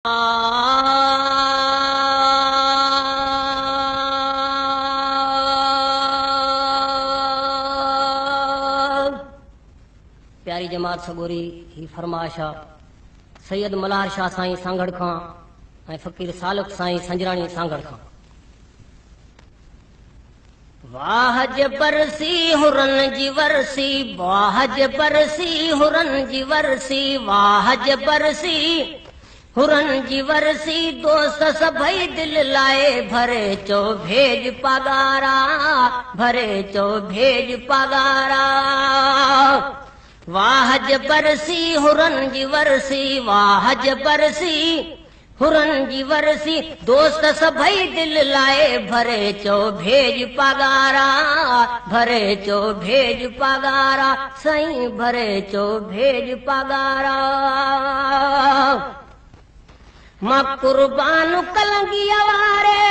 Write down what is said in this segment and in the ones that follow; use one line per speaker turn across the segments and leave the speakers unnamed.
प्यारी जमात सगोरी ही फरमाइश आ सैयद मल्हार शाह साईं सांगड़ खां ऐं फ़कीर सालक साईं संजराणी सांगड़ खां। वाह बरसी हुरन जी वरसी, वाह बरसी हुरन जी वरसी, वाह बरसी हुरन जी वरसी, दोस्त सभई दिल लाए भरे चो भेज पगारा, भरे चो भेज पगारा। वाह बरसी हुरन जी वरसी, वाह बरसी हुरन जी वरसी, दोस्त सभई दिल लाए भरे चो भेज पगारा, भरे चो भेज पगारा, साईं भरे चो भेज पगारा। मां कुर्बान कलंगी वारे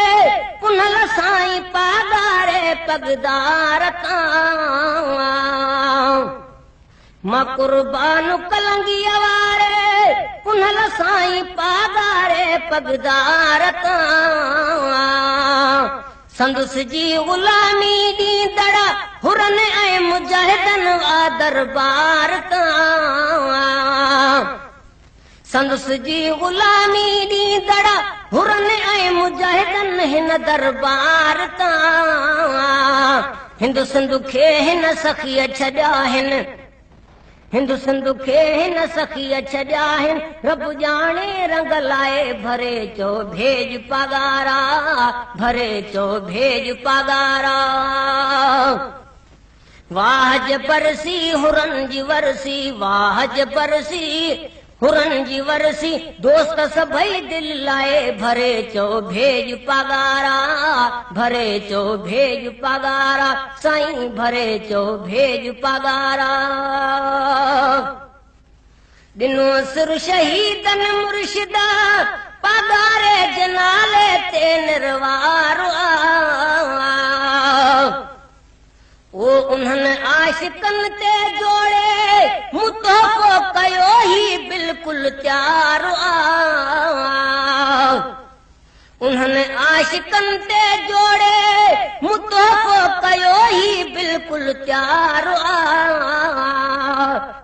पुनल साईं पगारे पगदार तां। मां कुर्बान कलंगी वारे पुनल साईं पगारे पगदार तां। संदुस जी गुलामी ॾींदड़ हुरन ऐं मुजाहिदन वा दरबार तां। संदुस जी गुलामी ॾींदड़ हुरन ऐं मुजाहिदन हिन दरबार तां। हिंदु सिंधु खे हिन सखीअ छॾिया हिन, हिंदु सिंधु खे हिन सखीअ छॾिया हिन, रब ॼाणे रंग लाए भरे चो भेज पगारा, भरे चो भेज पगारा। वाह बरसी हुरन जी वरसी, वाह बरसी हुरन जी वरसी, दोस्त सभई दिल लाए भरे चो भेज पगारा, भरे चो भेज पगारा, साईं भरे चो भेज पगारा। दिनो सिर शहीदन मुर्शिदा पगारे जनाले ते निर्वारो आ। ओ उन्हनि आशिकन ते जोड़े मुतहफ़ो कयो ही बिल्कुल त्यार आ। उन्हनि आशिकन ते जोड़े मुतहफ़ो कयो ही बिल्कुल त्यार आ।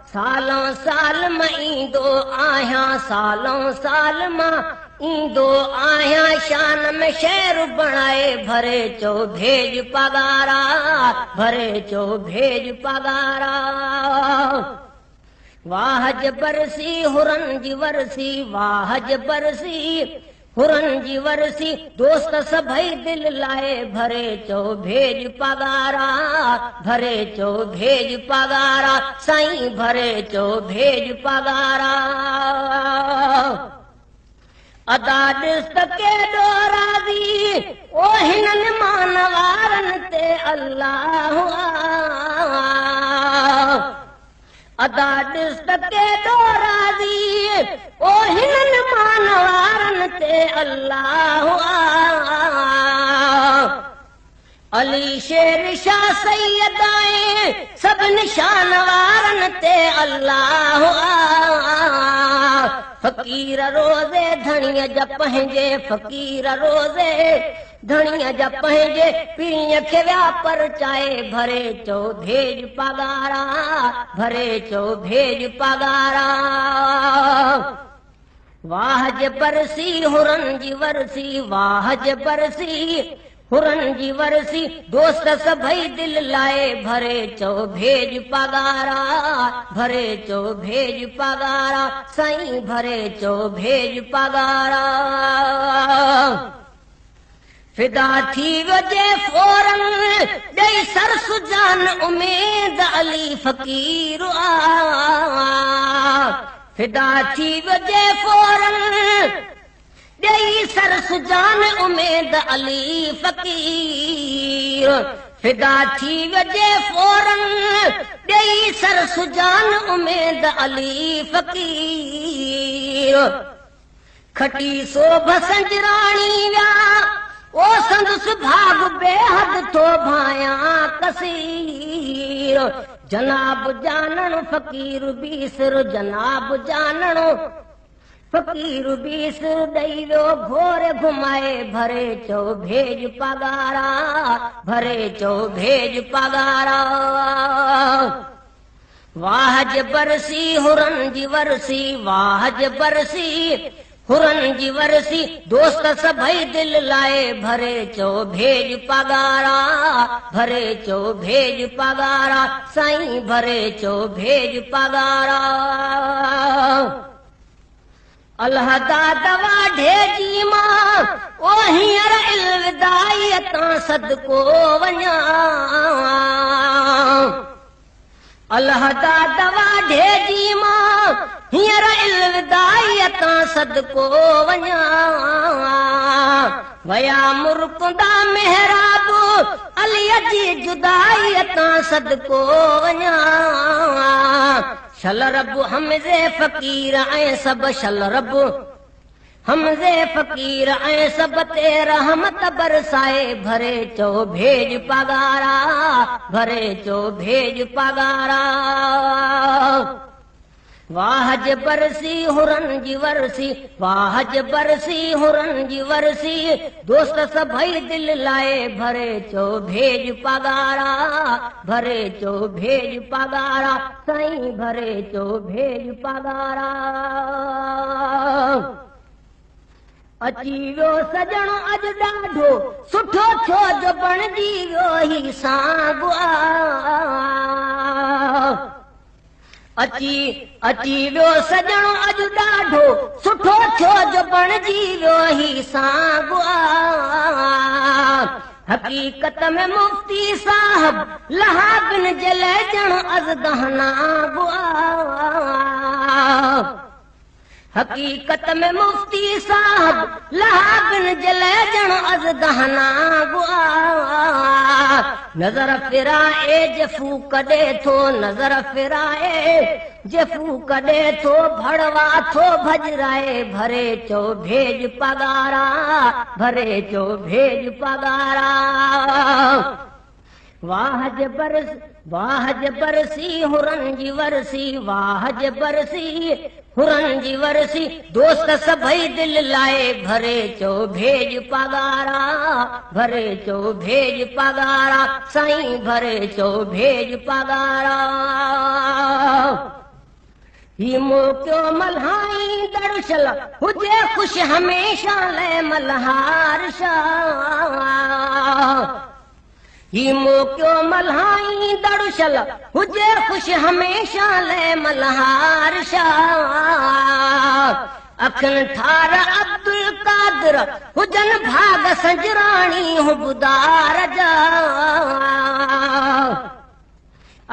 सालों साल मां ईंदो आहियां, सालों साल मां ईंदो आहियां, शान में शेर बणाए भरे चो भेज पगारा, भरे चो भेज पगारा। वाह बरसी हुरन जी वरसी, वाह बरसी हुरन जी वरसी, दोस्त सभई दिल लाए भरे चो भेज पगारा, भरे चो भेज पगारा, साईं भरे चो भेज पगारा। अदा ॾिस केॾो राज़ी ओ हिननि मानवारनि ते अल्लाह आ। अदा ॾिस केॾो राज़ी ओ हिननि मानवारनि ते अल्लाह आ। अली शेर शाह सैयद आए सब निशान वारनि ते अल्लाह आ। फ़कीर रोज़े धणीअ जा पंहिंजे, फ़कीर रोज़े धणीअ जा पंहिंजे पीढ़ीअ खे विया परचाए भरे चो भेज पगारा, भरे चो भेज पगारा। वाह बरसी हुरन जी वरसी, वाह बरसी हुरन जी वरसी, दोस्त सभई दिल लाए भरे चो भेज पगारा, भरे चो भेज पगारा, साईं भरे चो भेज पगारा। फिदा थी वजे फौरन ॾेई सर सुजान उमेद अली फ़कीर आ। फिदा थी वजे फौरन ॾेई सर सुजान उमेद अली फ़कीर। फिदा थी वजे फौरन ॾेई सर सुजान उमेद अली फ़कीर। खटी सोभ संजराणी विया ओ संदुस भाग बेहद थो भायां कसीर। जनाब जानण फ़कीर बि सिर जनाब जानण फकीर बीस ॾई वियो घोर घुमाए भरे चो भेज पगारा भरे चो भेज पगारा वाहज बरसी हुरन जी वरसी वाहज बरसी हुरन जी वरसी दोस्त सभई दिल लाए भरे चो भेज पगारा भरे चो भेज पगारा साईं भरे चो भेज पगारा अल्लाह दा दवा ढेजी मां ओ हींअर इल्विदाई तां सदको वञा अल्लाह दा दवा ढेजी मां हींअर इल्विदाई तां सदको वञा वया मुर्कुंदा मेहराब अलीअ जी जुदाई तां सदको वञा शल रब हमज़े फ़कीर ऐं सभु शल रब हमज़े फ़कीर ऐं सभु ते रहमत बरसाए भरे चो भेज पगारा भरे चो भेज पगारा वाहज बरसी हुरन जी वरसी वाहज बरसी हुरन जी वरसी दोस्त सभई दिल लाए भरे चो भेज पगारा भरे चो भेज पगारा साईं भरे चो भेज पगारा अची वियो सजण अॼु ॾाढो सुठो थियो जो बणजी वियो ही साॻु अची वियो सजण अॼु ॾाढो सुठो थियो जो बणजी वियो ही साॻु हक़ीक़त में मुफ्ती साहब लहाबिन जे लहजण अज़दहना हक़ीक़त में मुफ्ती साहब लहाबिन जे लहजण अज़दहना नज़र फिराए जफू कॾे थो नज़र फिराए जफू कॾे थो भड़वा थो भजराए भरे चो भेज पगारा भरे चो भेज पगारा वाहज बरसी हुरन जी वरसी वाहज बरसी हुरन जी वरसी दोस्त सभई दिल लाए भरे चो भेज पगारा भरे चो भेज पगारा साईं भरे चो भेज पगारा ही मोकियो मल्हाई दर्शल हुजे ख़ुशि हमेशा ले मल्हार शाह ही मोकियो मल्हाई दर्शल हुजे ख़ुशि हमेशा ले मल्हार शाह अखिन ठार अब्दुल कादिर हुजन भाग संजराणी हुबदार जा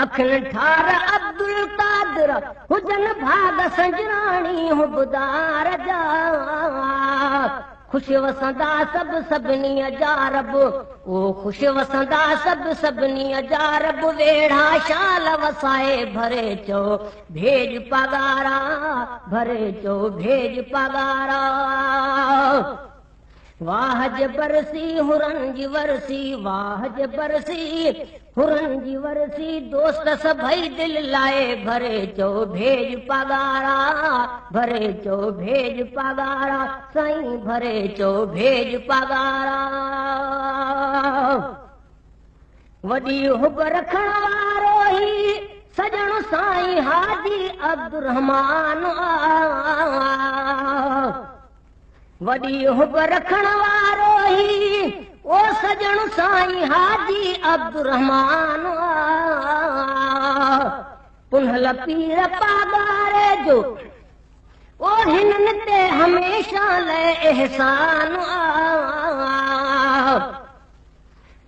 अखिन ठार अब्दुल कादिर हुजन भाग संजराणी हुबदार जा खुश वसंदा सब सभिनी जा रब ओ खुश वसंदा सब सभिनी जा रब वेढ़ा शाल वसाए भरे चो भेज पगारा भरे चो भेज पगारा वाहज बरसी हुरन जी वरसी वाहज बरसी हुरन जी वरसी दोस्त सभई दिल लाए भरे चो भेज पगारा भरे चो भेज पगारा साईं भरे चो भेज पगारा वॾी हुब रखण वारो ही सजण साईं हाजी अब्दुर्रहमान वॾी हुब रखण वारो ही ओ सजण साईं हाजी अब्दुर्रहमान पुनहल पीर पागारे जो ओ हिननि ते हमेशा ले एहसान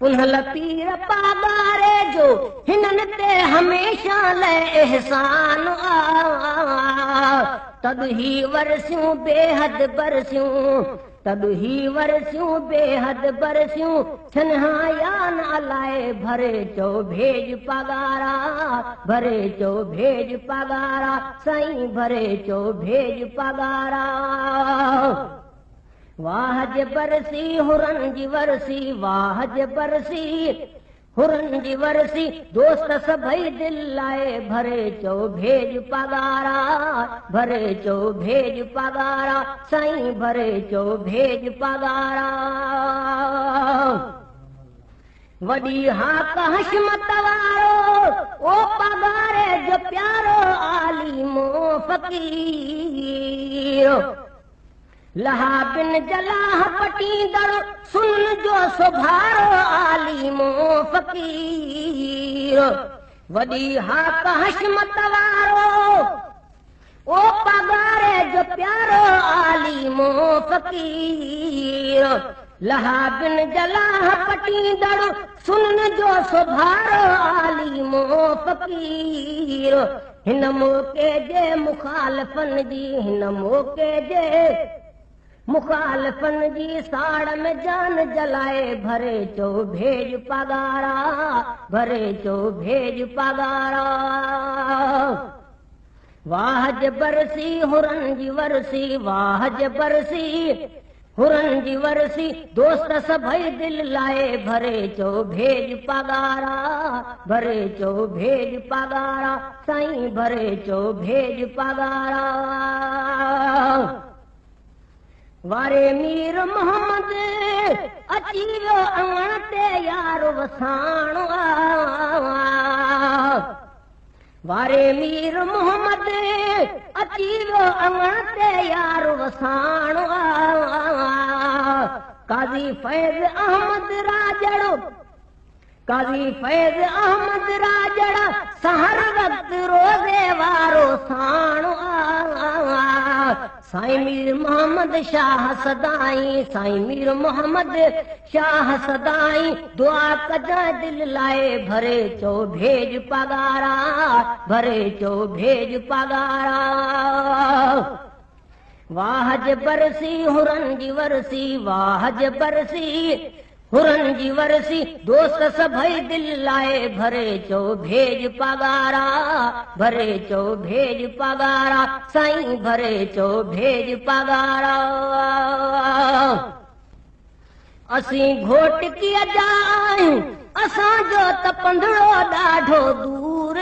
पुनहल पीर पागारे जो हिननि ते हमेशा ले एहसान तब ही वरसियूं बेहद बरसियूं तब ही वरसियूं बेहद बरसियूं छनहायान अलाए भरे चो भेज पगारा भरे चो भेज पगारा साईं भरे चो भेज पगारा वाहज बरसी हुरन जी वरसी वाहज बरसी हुरन जी वरसी दोस्त सभई दिल लाए भरे चो भेज पगारा भरे चो भेज पगारा साईं भरे चो भेज पगारा वॾी हाक हशमत वारो ओ पगारे जो प्यारो आलिमो फ़कीर लहा बिन जलाह पटींदड़ सुन जो सुभारो आलिमो फ़कीर वॾी हाक हशमत वारो ओ पगारे जो प्यारो आलिमो फ़कीर लहा बिन जलाह पटींदड़ सुन जो सुभारो आलिमो फ़कीर हिन मौक़े जे मुखालफ़न जी हिन मौक़े जे मुखालफ़न जी साड़ में जान जलाए भरे चो भेज पगारा भरे चो भेज पगारा वाह जे बरसी हुरन जी वरसी वाह जे बरसी हुरन जी वरसी दोस्त सभई दिल लाए भरे चो भेज पगारा भरे चो भेज पगारा साईं भरे चो भेज पगारा वारे मीर मोहम्मद अची वियो अङण ते यार वसाणो वारे मीर मोहम्मद अची वियो अङण ते यार वसाणो काज़ी फैज़ अहमद राजड़ो काज़ी फैज़ अहमद राजड़ा सहर वक्त रोज़े वारो साणो साईं मीर मोहम्मद शाह सदाई साईं मीर मोहम्मद शाह सदाई दुआ कजा दिल लाए भरे चो भेज पगारा भरे चो भेज पगारा वाह जे बरसी हुरन जी वरसी वाह जे बरसी हुरन जी वरसी दोस्त सभई दिल लाए भरे चो भेज पगारा भरे चो भेज पगारा साईं भरे चो भेज पगारा असीं घोट कीअं जा आहियूं असांजो त पंधड़ो ॾाढो दूर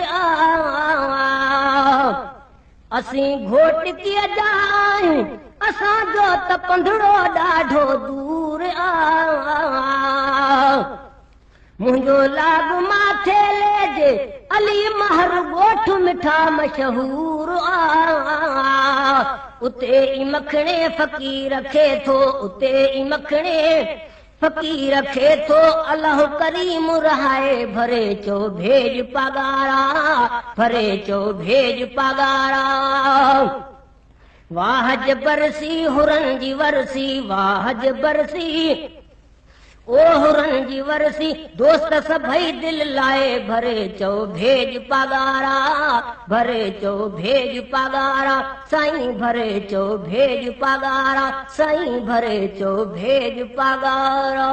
असीं घोट कीअं जा आहियूं असांजो त पंधड़ो ॾाढो दूर मुंहिंजो लाग माथे लेजे अली महर ॻोठ मिठा मशहूर उते ई मखणे फ़कीर खे थो उते ई मखणे फ़कीर खे थो अलाह करीम रहाए भरे चो भेज पगारा भरे चो भेज पगारा वाह जे बरसी हुरन जी वरसी वाह जे बरसी ओ हुरन जी वरसी दोस्त सभई दिल लाए भरे चो भेज पगारा भरे चो भेज पगारा साईं भरे चो भेज पगारा साईं भरे चो भेज पगारा